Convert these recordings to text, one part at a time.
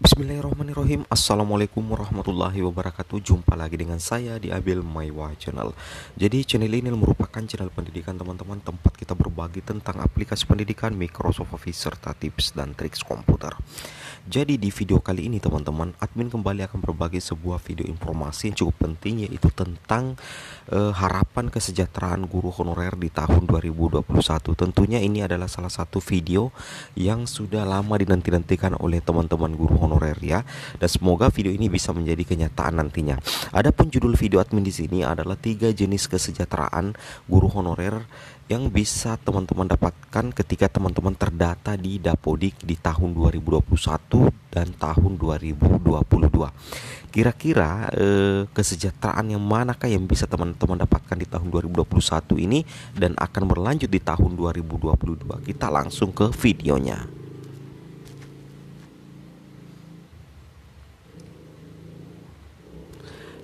Bismillahirrahmanirrahim. Assalamualaikum warahmatullahi wabarakatuh. Jumpa lagi dengan saya di Abil Maiwa Channel. Jadi channel ini merupakan channel pendidikan teman-teman, tempat kita berbagi tentang aplikasi pendidikan, Microsoft Office, serta tips dan trik komputer. Jadi di video kali ini teman-teman, admin kembali akan berbagi sebuah video informasi yang cukup penting, yaitu tentang harapan kesejahteraan guru honorer di tahun 2021. Tentunya ini adalah salah satu video yang sudah lama dinanti-nantikan oleh teman-teman guru honorer ya, dan semoga video ini bisa menjadi kenyataan nantinya. Adapun judul video admin di sini adalah 3 jenis kesejahteraan guru honorer yang bisa teman-teman dapatkan ketika teman-teman terdata di Dapodik di tahun 2021 dan tahun 2022. Kira-kira kesejahteraan yang manakah yang bisa teman-teman dapatkan di tahun 2021 ini dan akan berlanjut di tahun 2022? Kita langsung ke videonya.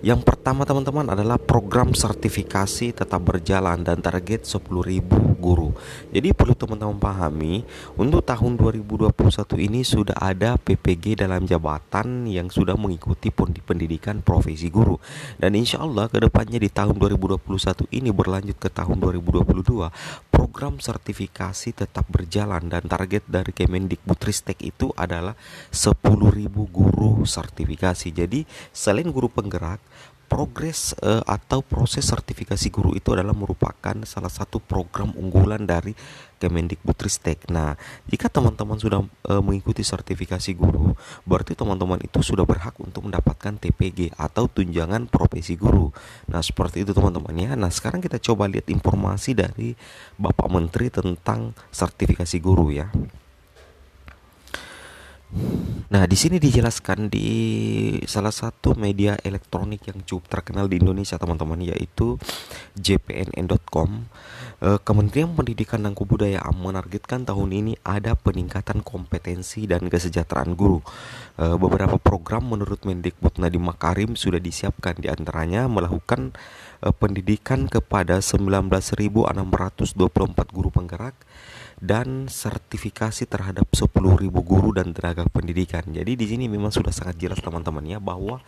Yang pertama teman-teman adalah program sertifikasi tetap berjalan dan target 10.000 guru. Jadi perlu teman-teman pahami, untuk tahun 2021 ini sudah ada PPG dalam jabatan yang sudah mengikuti pendidikan profesi guru. Dan insya Allah kedepannya di tahun 2021 ini berlanjut ke tahun 2022, program sertifikasi tetap berjalan dan target dari Kemendikbudristek itu adalah 10.000 guru sertifikasi. Jadi selain guru penggerak, progres atau proses sertifikasi guru itu adalah merupakan salah satu program unggulan dari Kemendikbudristek. Nah, jika teman-teman sudah mengikuti sertifikasi guru, berarti teman-teman itu sudah berhak untuk mendapatkan TPG atau tunjangan profesi guru. Nah, seperti itu teman-teman ya. Nah, sekarang kita coba lihat informasi dari Bapak Menteri tentang sertifikasi guru ya. Nah, di sini dijelaskan di salah satu media elektronik yang cukup terkenal di Indonesia, teman-teman, yaitu jpnn.com. Kementerian Pendidikan dan Kebudayaan menargetkan tahun ini ada peningkatan kompetensi dan kesejahteraan guru. Beberapa program menurut Mendikbud Nadiem Makarim sudah disiapkan, di antaranya melakukan pendidikan kepada 19.624 guru penggerak dan sertifikasi terhadap 10.000 guru dan tenaga pendidikan. Jadi di sini memang sudah sangat jelas teman-teman ya, bahwa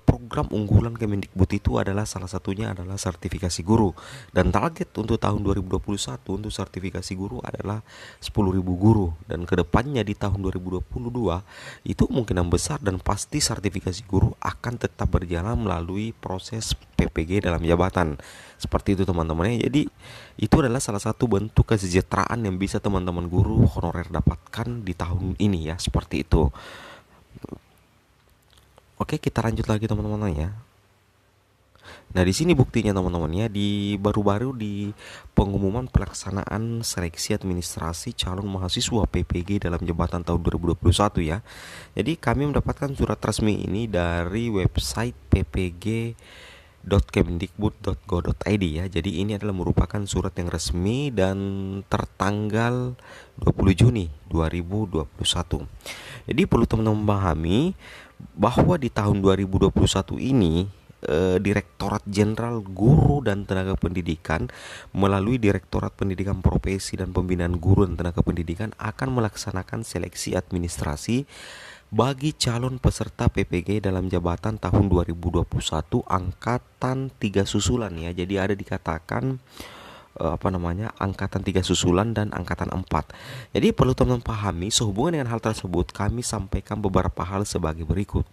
program unggulan Kemendikbud itu adalah salah satunya adalah sertifikasi guru, dan target untuk tahun 2021 untuk sertifikasi guru adalah 10.000 guru, dan kedepannya di tahun 2022 itu kemungkinan besar dan pasti sertifikasi guru akan tetap berjalan melalui proses PPG dalam jabatan. Seperti itu teman-teman ya. Jadi itu adalah salah satu bentuk kesejahteraan yang bisa teman-teman guru honorer dapatkan di tahun ini ya, seperti itu. Oke, kita lanjut lagi teman-teman ya. Nah, di sini buktinya teman-teman ya, di baru-baru di pengumuman pelaksanaan seleksi administrasi calon mahasiswa PPG dalam jabatan tahun 2021 ya. Jadi kami mendapatkan surat resmi ini dari website ppg.kemendikbud.go.id ya. Jadi ini adalah merupakan surat yang resmi dan tertanggal 20 Juni 2021. Jadi perlu teman-teman pahami bahwa di tahun 2021 ini Direktorat Jenderal Guru dan Tenaga Pendidikan melalui Direktorat Pendidikan Profesi dan Pembinaan Guru dan Tenaga Pendidikan akan melaksanakan seleksi administrasi bagi calon peserta PPG dalam jabatan tahun 2021 angkatan 3 susulan ya. Jadi ada dikatakan angkatan 3 susulan dan angkatan 4. Jadi perlu teman-teman pahami, sehubungan dengan hal tersebut kami sampaikan beberapa hal sebagai berikut.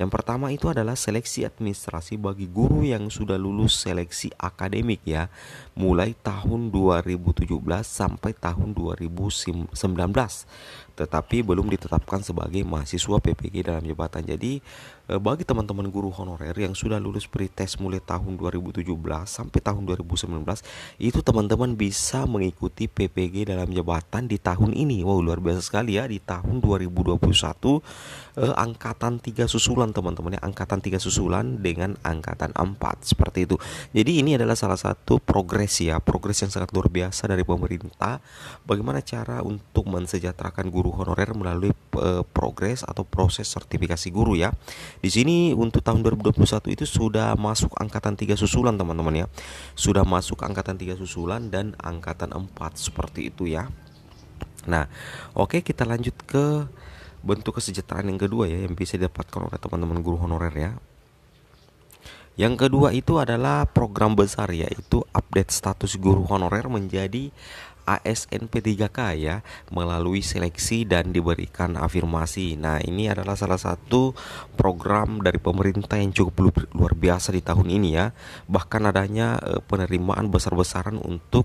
Yang pertama itu adalah seleksi administrasi bagi guru yang sudah lulus seleksi akademik ya, mulai tahun 2017 sampai tahun 2019, tetapi belum ditetapkan sebagai mahasiswa PPG dalam jabatan. Jadi bagi teman-teman guru honorer yang sudah lulus pretest mulai tahun 2017 sampai tahun 2019, itu teman-teman bisa mengikuti PPG dalam jabatan di tahun ini. Wow, luar biasa sekali ya, di tahun 2021 angkatan 3 susulan teman-teman ya, angkatan 3 susulan dengan angkatan 4, seperti itu. Jadi ini adalah salah satu progres ya, progres yang sangat luar biasa dari pemerintah, bagaimana cara untuk mensejahterakan guru honorer melalui progres atau proses sertifikasi guru ya. Di sini untuk tahun 2021 itu sudah masuk angkatan 3 susulan teman-teman ya. Sudah masuk angkatan 3 susulan dan angkatan 4, seperti itu ya. Nah, oke, kita lanjut ke bentuk kesejahteraan yang kedua ya yang bisa didapatkan oleh teman-teman guru honorer ya. Yang kedua itu adalah program besar, yaitu update status guru honorer menjadi ASN P3K ya, melalui seleksi dan diberikan afirmasi. Nah, ini adalah salah satu program dari pemerintah yang cukup luar biasa di tahun ini ya. Bahkan adanya penerimaan besar-besaran untuk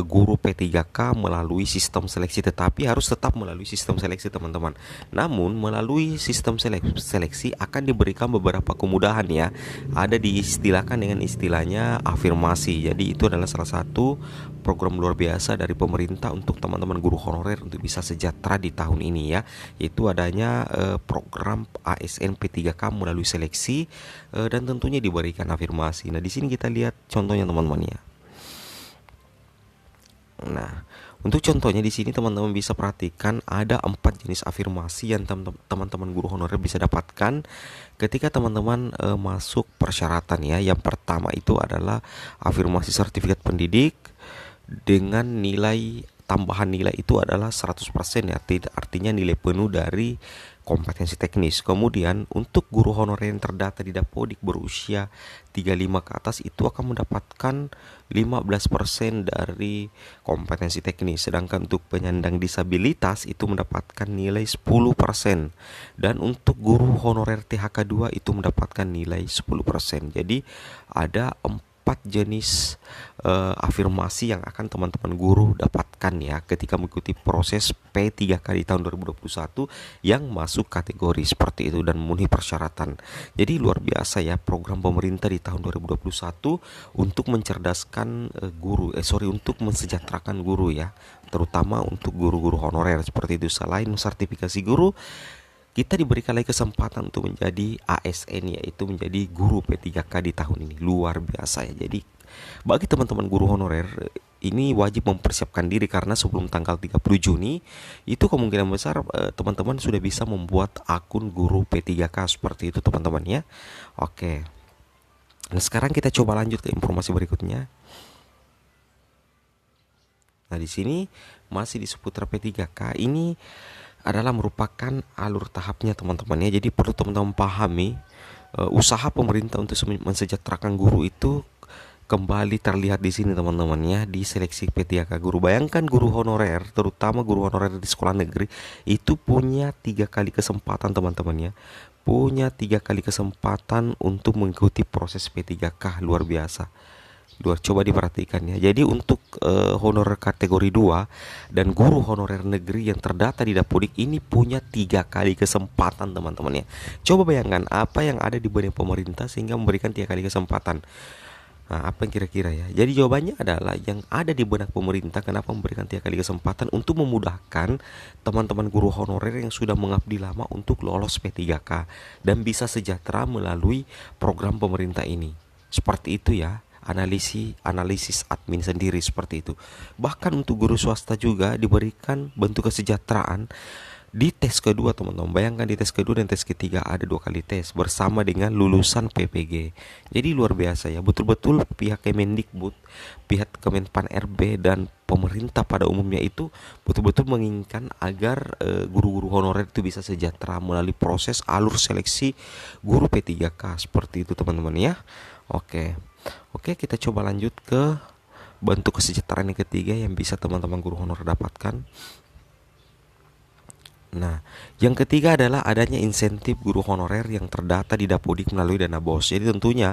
guru P3K melalui sistem seleksi, tetapi harus tetap melalui sistem seleksi teman-teman. Namun melalui sistem seleksi akan diberikan beberapa kemudahan ya. Ada diistilahkan dengan istilahnya afirmasi. Jadi itu adalah salah satu program luar biasa dari pemerintah untuk teman-teman guru honorer untuk bisa sejahtera di tahun ini ya, yaitu adanya program ASN P3K melalui seleksi dan tentunya diberikan afirmasi. Nah, di sini kita lihat contohnya teman-teman ya. Nah, untuk contohnya di sini teman-teman bisa perhatikan ada 4 jenis afirmasi yang teman-teman guru honorer bisa dapatkan ketika teman-teman masuk persyaratan ya. Yang pertama itu adalah afirmasi sertifikat pendidik dengan nilai tambahan nilai itu adalah 100% ya, artinya nilai penuh dari kompetensi teknis. Kemudian untuk guru honorer yang terdata di Dapodik berusia 35 ke atas itu akan mendapatkan 15% dari kompetensi teknis. Sedangkan untuk penyandang disabilitas itu mendapatkan nilai 10%. Dan untuk guru honorer THK 2 itu mendapatkan nilai 10%. Jadi ada 4 jenis afirmasi yang akan teman-teman guru dapatkan ya ketika mengikuti proses P3K di tahun 2021 yang masuk kategori seperti itu dan memenuhi persyaratan. Jadi luar biasa ya program pemerintah di tahun 2021 untuk mencerdaskan untuk mensejahterakan guru ya, terutama untuk guru-guru honorer seperti itu. Selain sertifikasi guru, kita diberikan lagi kesempatan untuk menjadi ASN, yaitu menjadi guru P3K di tahun ini. Luar biasa ya. Jadi bagi teman-teman guru honorer ini wajib mempersiapkan diri, karena sebelum tanggal 30 Juni itu kemungkinan besar teman-teman sudah bisa membuat akun guru P3K seperti itu teman-teman ya. Oke. Nah, sekarang kita coba lanjut ke informasi berikutnya. Nah, di sini masih di seputar P3K, ini adalah merupakan alur tahapnya teman-teman ya. Jadi perlu teman-teman pahami usaha pemerintah untuk mensejahterakan guru itu kembali terlihat di sini teman-teman ya, di seleksi P3K guru. Bayangkan guru honorer, terutama guru honorer di sekolah negeri itu punya 3 kali kesempatan teman-teman ya. Punya 3 kali kesempatan untuk mengikuti proses P3K. Luar biasa. Coba diperhatikan ya. Jadi untuk honorer kategori 2 dan guru honorer negeri yang terdata di Dapodik ini punya 3 kali kesempatan teman-teman ya. Coba bayangkan apa yang ada di benak pemerintah sehingga memberikan 3 kali kesempatan. Nah, apa yang kira-kira ya? Jadi jawabannya adalah yang ada di benak pemerintah kenapa memberikan 3 kali kesempatan untuk memudahkan teman-teman guru honorer yang sudah mengabdi lama untuk lolos P3K dan bisa sejahtera melalui program pemerintah ini. Seperti itu ya. Analisis admin sendiri seperti itu. Bahkan untuk guru swasta juga diberikan bentuk kesejahteraan di tes kedua teman-teman. Bayangkan di tes kedua dan tes ketiga ada 2 kali tes bersama dengan lulusan PPG. Jadi luar biasa ya. Betul-betul pihak Kemendikbud, pihak Kemenpan RB dan pemerintah pada umumnya itu betul-betul menginginkan agar guru-guru honorer itu bisa sejahtera melalui proses alur seleksi guru P3K seperti itu teman-teman ya. Oke, kita coba lanjut ke bentuk kesejahteraan yang ketiga yang bisa teman-teman guru honorer dapatkan. Nah, yang ketiga adalah adanya insentif guru honorer yang terdata di Dapodik melalui dana BOS. Jadi tentunya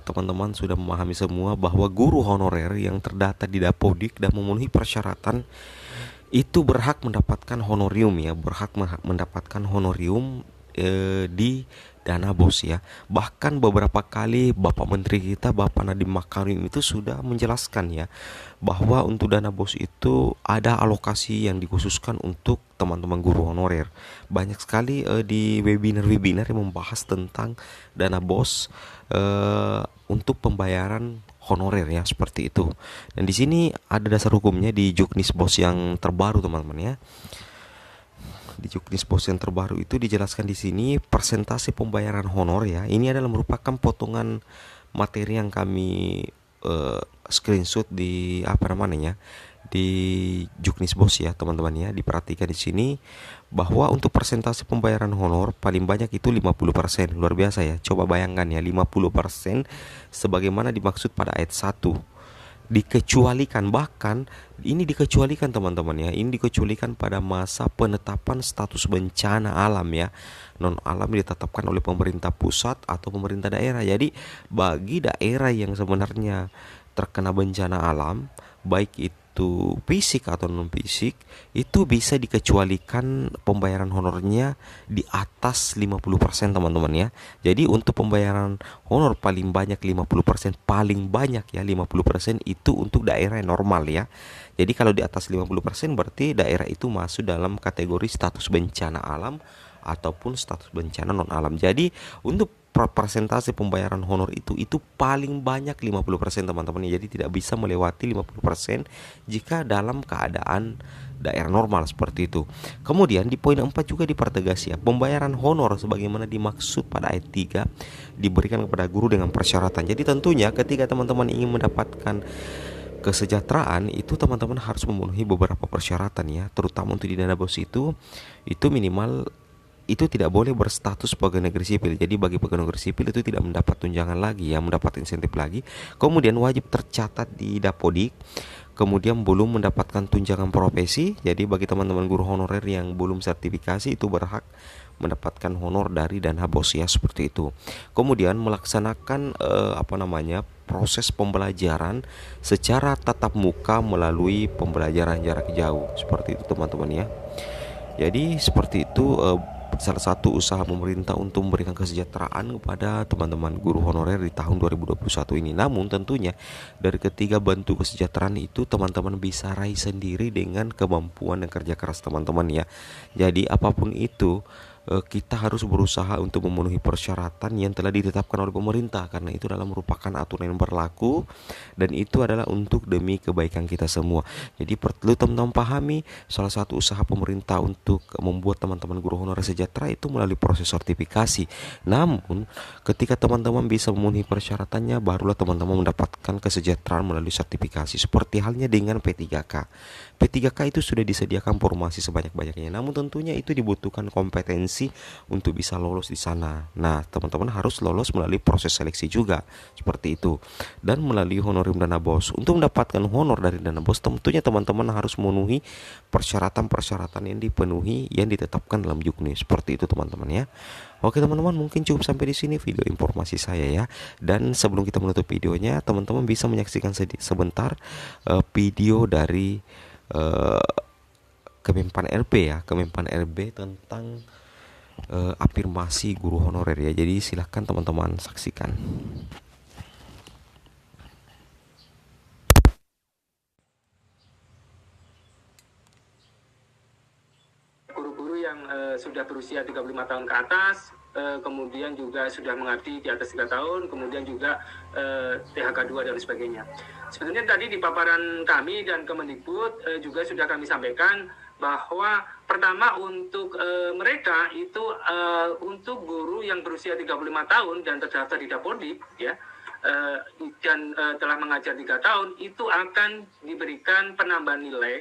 teman-teman sudah memahami semua bahwa guru honorer yang terdata di Dapodik dan memenuhi persyaratan itu berhak mendapatkan honorium ya, mendapatkan honorium di dana BOS ya. Bahkan beberapa kali Bapak Menteri kita, Bapak Nadiem Makarim itu sudah menjelaskan ya bahwa untuk dana BOS itu ada alokasi yang dikhususkan untuk teman-teman guru honorer. Banyak sekali di webinar-webinar yang membahas tentang dana BOS untuk pembayaran honorer ya, seperti itu. Dan di sini ada dasar hukumnya di Juknis BOS yang terbaru teman-teman ya. Di Juknis BOS yang terbaru itu dijelaskan di sini persentase pembayaran honor ya. Ini adalah merupakan potongan materi yang kami screenshot di di Juknis Bos ya teman-teman ya. Diperhatikan di sini bahwa untuk persentase pembayaran honor paling banyak itu 50%. Luar biasa ya. Coba bayangkan ya, 50% sebagaimana dimaksud pada ayat 1. Dikecualikan, bahkan ini dikecualikan teman-teman ya. Ini dikecualikan pada masa penetapan status bencana alam ya. Non alam ditetapkan oleh pemerintah pusat atau pemerintah daerah. Jadi bagi daerah yang sebenarnya terkena bencana alam, baik itu fisik atau non fisik, itu bisa dikecualikan pembayaran honornya di atas 50% teman-teman ya. Jadi untuk pembayaran honor paling banyak 50%, paling banyak ya 50% itu untuk daerah yang normal ya. Jadi kalau di atas 50% berarti daerah itu masuk dalam kategori status bencana alam ataupun status bencana non alam. Jadi untuk persentase pembayaran honor itu paling banyak 50% teman-teman. Jadi tidak bisa melewati 50% jika dalam keadaan daerah normal seperti itu. Kemudian di poin 4 juga dipertegas ya, pembayaran honor sebagaimana dimaksud pada ayat 3 diberikan kepada guru dengan persyaratan. Jadi tentunya ketika teman-teman ingin mendapatkan kesejahteraan itu teman-teman harus memenuhi beberapa persyaratan ya, terutama untuk di dana bos itu minimal itu tidak boleh berstatus pegawai negeri sipil. Jadi bagi pegawai negeri sipil itu tidak mendapat tunjangan lagi ya, mendapat insentif lagi. Kemudian wajib tercatat di Dapodik. Kemudian belum mendapatkan tunjangan profesi. Jadi bagi teman-teman guru honorer yang belum sertifikasi itu berhak mendapatkan honor dari dana bos ya, seperti itu. Kemudian melaksanakan proses pembelajaran secara tatap muka melalui pembelajaran jarak jauh, seperti itu teman-teman ya. Jadi seperti itu salah satu usaha pemerintah untuk memberikan kesejahteraan kepada teman-teman guru honorer di tahun 2021 ini. Namun tentunya dari ketiga bentuk kesejahteraan itu teman-teman bisa raih sendiri dengan kemampuan dan kerja keras teman-teman ya. Jadi apapun itu kita harus berusaha untuk memenuhi persyaratan yang telah ditetapkan oleh pemerintah, karena itu adalah merupakan aturan yang berlaku dan itu adalah untuk demi kebaikan kita semua. Jadi perlu teman-teman pahami, salah satu usaha pemerintah untuk membuat teman-teman guru honorer sejahtera itu melalui proses sertifikasi. Namun ketika teman-teman bisa memenuhi persyaratannya, barulah teman-teman mendapatkan kesejahteraan melalui sertifikasi. Seperti halnya dengan P3K. P3K itu sudah disediakan formasi sebanyak-banyaknya, namun tentunya itu dibutuhkan kompetensi untuk bisa lolos di sana. Nah, teman-teman harus lolos melalui proses seleksi juga, seperti itu. Dan melalui honorim dana bos. Untuk mendapatkan honor dari dana bos, tentunya teman-teman harus memenuhi persyaratan-persyaratan yang dipenuhi yang ditetapkan dalam Juknis. Seperti itu teman-teman ya. Oke teman-teman, mungkin cukup sampai di sini video informasi saya ya. Dan sebelum kita menutup videonya, teman-teman bisa menyaksikan sebentar video dari Kemenpan RB ya, Kemenpan RB tentang afirmasi guru honorer ya. Jadi silahkan teman-teman saksikan. Guru-guru yang sudah berusia 35 tahun ke atas, kemudian juga sudah mengabdi di atas 3 tahun, kemudian juga THK 2 dan sebagainya. Sebenarnya tadi di paparan kami dan Kemendikbud juga sudah kami sampaikan bahwa pertama untuk mereka itu untuk guru yang berusia 35 tahun dan terdaftar di Dapodik ya, dan telah mengajar 3 tahun itu akan diberikan penambahan nilai